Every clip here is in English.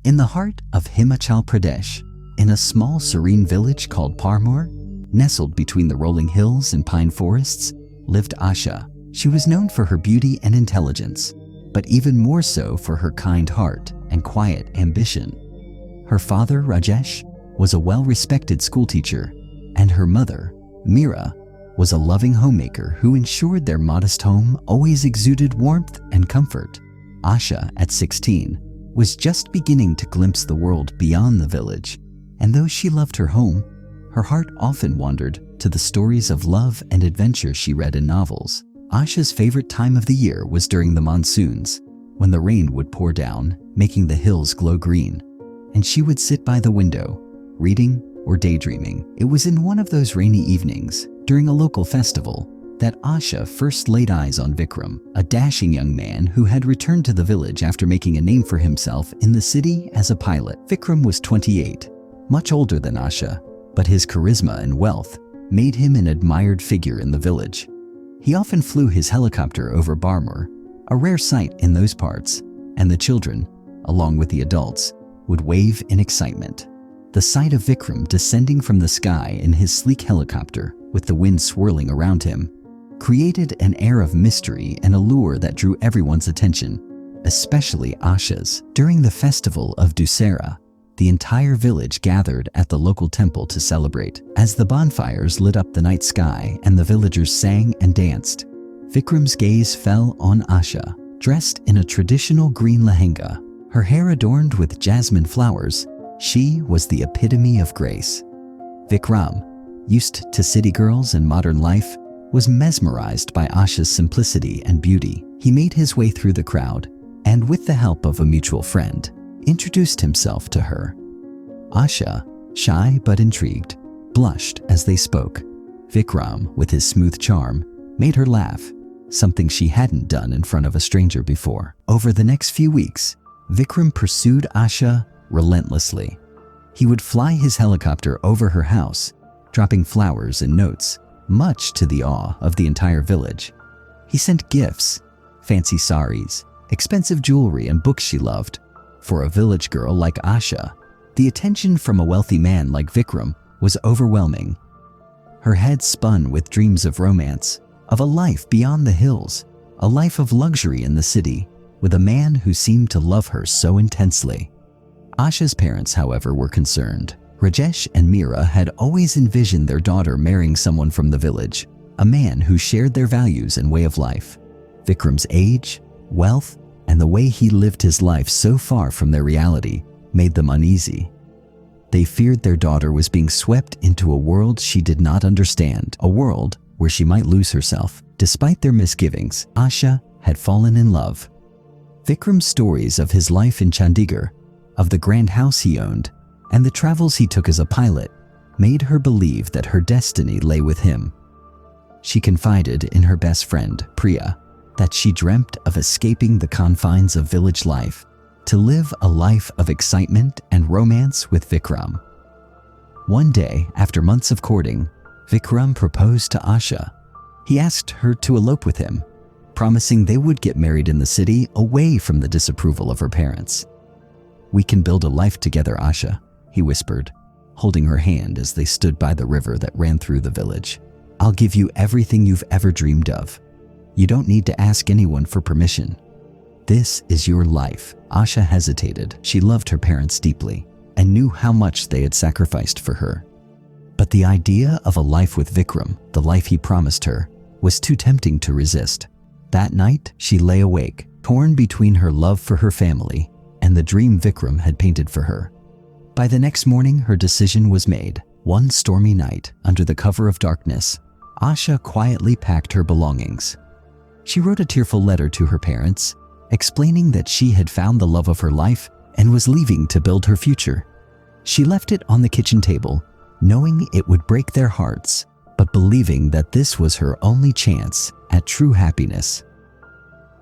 In the heart of Himachal Pradesh, in a small serene village called Bharmour, nestled between the rolling hills and pine forests, lived Asha. She was known for her beauty and intelligence, but even more so for her kind heart and quiet ambition. Her father, Rajesh, was a well-respected schoolteacher, and her mother, Meera, was a loving homemaker who ensured their modest home always exuded warmth and comfort. Asha, at 16, was just beginning to glimpse the world beyond the village, and though she loved her home, her heart often wandered to the stories of love and adventure she read in novels. Asha's favorite time of the year was during the monsoons, when the rain would pour down, making the hills glow green, and she would sit by the window, reading or daydreaming. It was in one of those rainy evenings, during a local festival, that Asha first laid eyes on Vikram, a dashing young man who had returned to the village after making a name for himself in the city as a pilot. Vikram was 28, much older than Asha, but his charisma and wealth made him an admired figure in the village. He often flew his helicopter over Bharmour, a rare sight in those parts, and the children, along with the adults, would wave in excitement. The sight of Vikram descending from the sky in his sleek helicopter, with the wind swirling around him, created an air of mystery and allure that drew everyone's attention, especially Asha's. During the festival of Dussehra, the entire village gathered at the local temple to celebrate. As the bonfires lit up the night sky and the villagers sang and danced, Vikram's gaze fell on Asha, dressed in a traditional green lehenga, her hair adorned with jasmine flowers. She was the epitome of grace. Vikram, used to city girls and modern life, was mesmerized by Asha's simplicity and beauty. He made his way through the crowd and, with the help of a mutual friend, introduced himself to her. Asha, shy but intrigued, blushed as they spoke. Vikram, with his smooth charm, made her laugh, something she hadn't done in front of a stranger before. Over the next few weeks, Vikram pursued Asha relentlessly. He would fly his helicopter over her house, dropping flowers and notes, much to the awe of the entire village. He sent gifts, fancy saris, expensive jewelry, and books she loved. For a village girl like Asha, the attention from a wealthy man like Vikram was overwhelming. Her head spun with dreams of romance, of a life beyond the hills, a life of luxury in the city, with a man who seemed to love her so intensely. Asha's parents, however, were concerned. Rajesh and Meera had always envisioned their daughter marrying someone from the village, a man who shared their values and way of life. Vikram's age, wealth, and the way he lived his life so far from their reality made them uneasy. They feared their daughter was being swept into a world she did not understand, a world where she might lose herself. Despite their misgivings, Asha had fallen in love. Vikram's stories of his life in Chandigarh, of the grand house he owned, and the travels he took as a pilot made her believe that her destiny lay with him. She confided in her best friend, Priya, that she dreamt of escaping the confines of village life to live a life of excitement and romance with Vikram. One day, after months of courting, Vikram proposed to Asha. He asked her to elope with him, promising they would get married in the city away from the disapproval of her parents. "We can build a life together, Asha," he whispered, holding her hand as they stood by the river that ran through the village. "I'll give you everything you've ever dreamed of. You don't need to ask anyone for permission. This is your life." Asha hesitated. She loved her parents deeply and knew how much they had sacrificed for her. But the idea of a life with Vikram, the life he promised her, was too tempting to resist. That night, she lay awake, torn between her love for her family and the dream Vikram had painted for her. By the next morning, her decision was made. One stormy night, under the cover of darkness, Asha quietly packed her belongings. She wrote a tearful letter to her parents, explaining that she had found the love of her life and was leaving to build her future. She left it on the kitchen table, knowing it would break their hearts, but believing that this was her only chance at true happiness.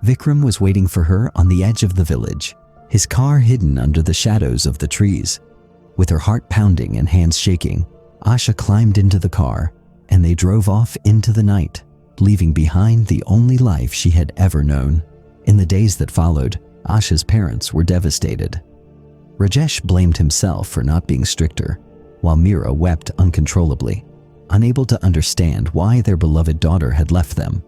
Vikram was waiting for her on the edge of the village, his car hidden under the shadows of the trees. With her heart pounding and hands shaking, Asha climbed into the car, and they drove off into the night, leaving behind the only life she had ever known. In the days that followed, Asha's parents were devastated. Rajesh blamed himself for not being stricter, while Meera wept uncontrollably, unable to understand why their beloved daughter had left them.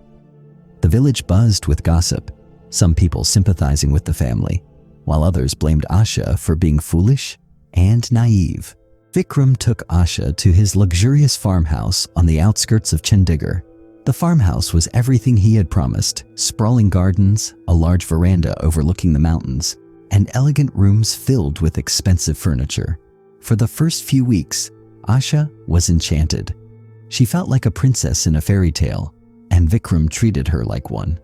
The village buzzed with gossip, some people sympathizing with the family, while others blamed Asha for being foolish and naive. Vikram took Asha to his luxurious farmhouse on the outskirts of Chandigarh. The farmhouse was everything he had promised: sprawling gardens, a large veranda overlooking the mountains, and elegant rooms filled with expensive furniture. For the first few weeks, Asha was enchanted. She felt like a princess in a fairy tale, and Vikram treated her like one.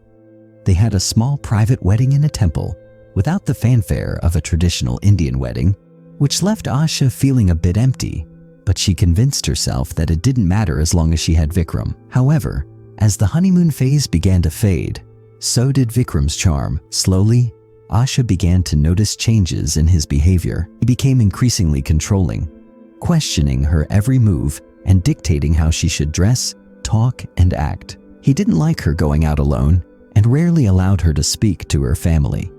They had a small private wedding in a temple, without the fanfare of a traditional Indian wedding, which left Asha feeling a bit empty, but she convinced herself that it didn't matter as long as she had Vikram. However, as the honeymoon phase began to fade, so did Vikram's charm. Slowly, Asha began to notice changes in his behavior. He became increasingly controlling, questioning her every move and dictating how she should dress, talk, and act. He didn't like her going out alone and rarely allowed her to speak to her family.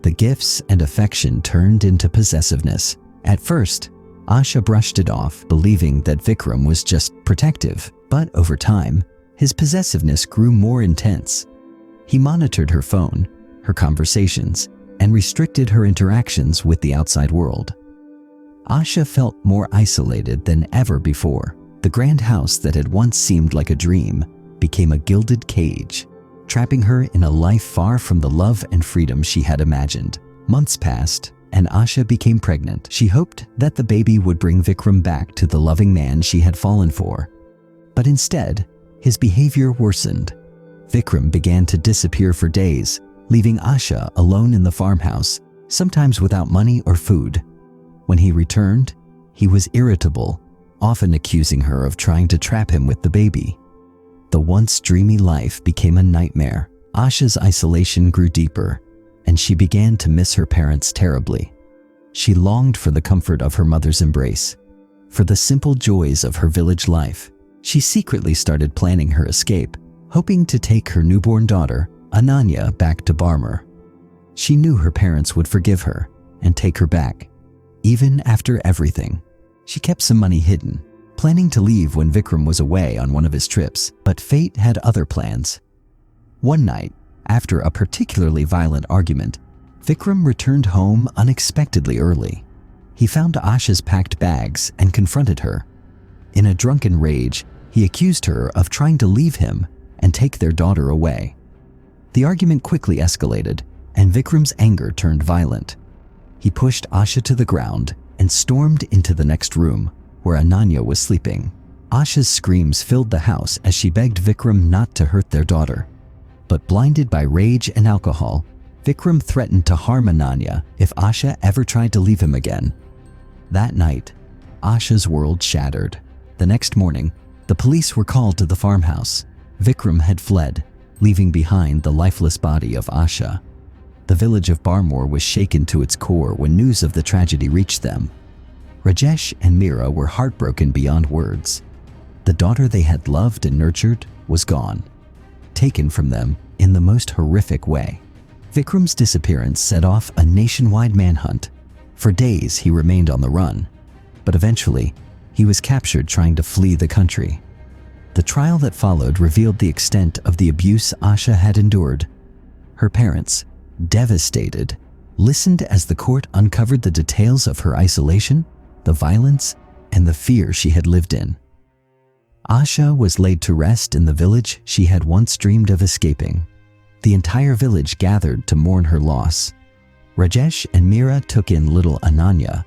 The gifts and affection turned into possessiveness. At first, Asha brushed it off, believing that Vikram was just protective, but over time, his possessiveness grew more intense. He monitored her phone, her conversations, and restricted her interactions with the outside world. Asha felt more isolated than ever before. The grand house that had once seemed like a dream became a gilded cage, trapping her in a life far from the love and freedom she had imagined. Months passed, and Asha became pregnant. She hoped that the baby would bring Vikram back to the loving man she had fallen for. But instead, his behavior worsened. Vikram began to disappear for days, leaving Asha alone in the farmhouse, sometimes without money or food. When he returned, he was irritable, often accusing her of trying to trap him with the baby. The once dreamy life became a nightmare. Asha's isolation grew deeper, and she began to miss her parents terribly. She longed for the comfort of her mother's embrace, for the simple joys of her village life. She secretly started planning her escape, hoping to take her newborn daughter, Ananya, back to Bharmour. She knew her parents would forgive her and take her back, even after everything. She kept some money hidden, planning to leave when Vikram was away on one of his trips, but fate had other plans. One night, after a particularly violent argument, Vikram returned home unexpectedly early. He found Asha's packed bags and confronted her. In a drunken rage, he accused her of trying to leave him and take their daughter away. The argument quickly escalated, and Vikram's anger turned violent. He pushed Asha to the ground and stormed into the next room, where Ananya was sleeping. Asha's screams filled the house as she begged Vikram not to hurt their daughter. But blinded by rage and alcohol, Vikram threatened to harm Ananya if Asha ever tried to leave him again. That night, Asha's world shattered. The next morning, the police were called to the farmhouse. Vikram had fled, leaving behind the lifeless body of Asha. The village of Bharmour was shaken to its core when news of the tragedy reached them. Rajesh and Meera were heartbroken beyond words. The daughter they had loved and nurtured was gone, taken from them in the most horrific way. Vikram's disappearance set off a nationwide manhunt. For days, he remained on the run, but eventually, he was captured trying to flee the country. The trial that followed revealed the extent of the abuse Asha had endured. Her parents, devastated, listened as the court uncovered the details of her isolation, the violence, and the fear she had lived in. Asha was laid to rest in the village she had once dreamed of escaping. The entire village gathered to mourn her loss. Rajesh and Meera took in little Ananya,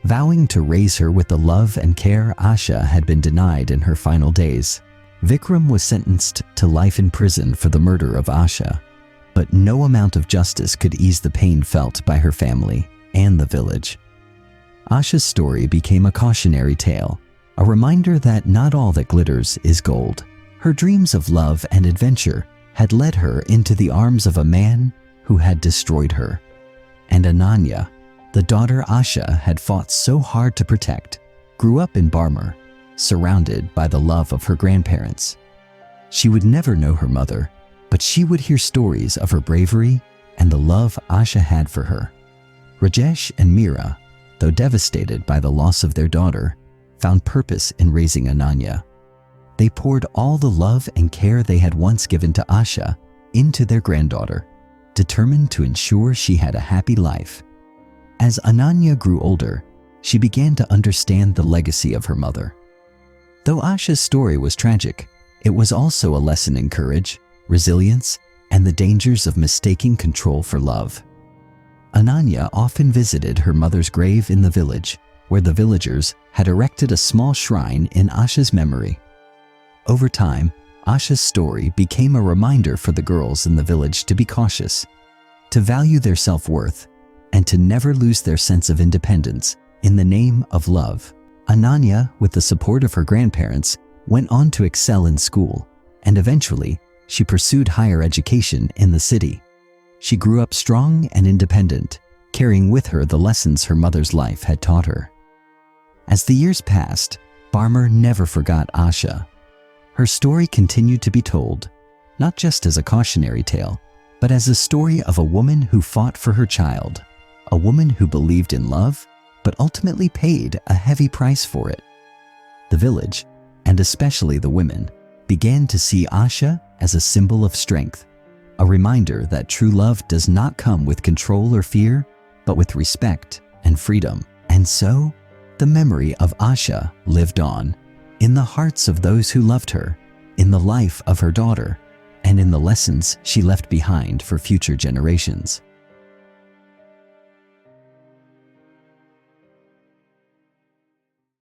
vowing to raise her with the love and care Asha had been denied in her final days. Vikram was sentenced to life in prison for the murder of Asha, but no amount of justice could ease the pain felt by her family and the village. Asha's story became a cautionary tale, a reminder that not all that glitters is gold. Her dreams of love and adventure had led her into the arms of a man who had destroyed her. And Ananya, the daughter Asha had fought so hard to protect, grew up in Bharmour, surrounded by the love of her grandparents. She would never know her mother, but she would hear stories of her bravery and the love Asha had for her. Rajesh and Meera, though devastated by the loss of their daughter, found purpose in raising Ananya. They poured all the love and care they had once given to Asha into their granddaughter, determined to ensure she had a happy life. As Ananya grew older, she began to understand the legacy of her mother. Though Asha's story was tragic, it was also a lesson in courage, resilience, and the dangers of mistaking control for love. Ananya often visited her mother's grave in the village, where the villagers had erected a small shrine in Asha's memory. Over time, Asha's story became a reminder for the girls in the village to be cautious, to value their self-worth, and to never lose their sense of independence in the name of love. Ananya, with the support of her grandparents, went on to excel in school, and eventually, she pursued higher education in the city. She grew up strong and independent, carrying with her the lessons her mother's life had taught her. As the years passed, Bharmour never forgot Asha. Her story continued to be told, not just as a cautionary tale, but as a story of a woman who fought for her child, a woman who believed in love, but ultimately paid a heavy price for it. The village, and especially the women, began to see Asha as a symbol of strength, a reminder that true love does not come with control or fear, but with respect and freedom. And so, the memory of Asha lived on, in the hearts of those who loved her, in the life of her daughter, and in the lessons she left behind for future generations.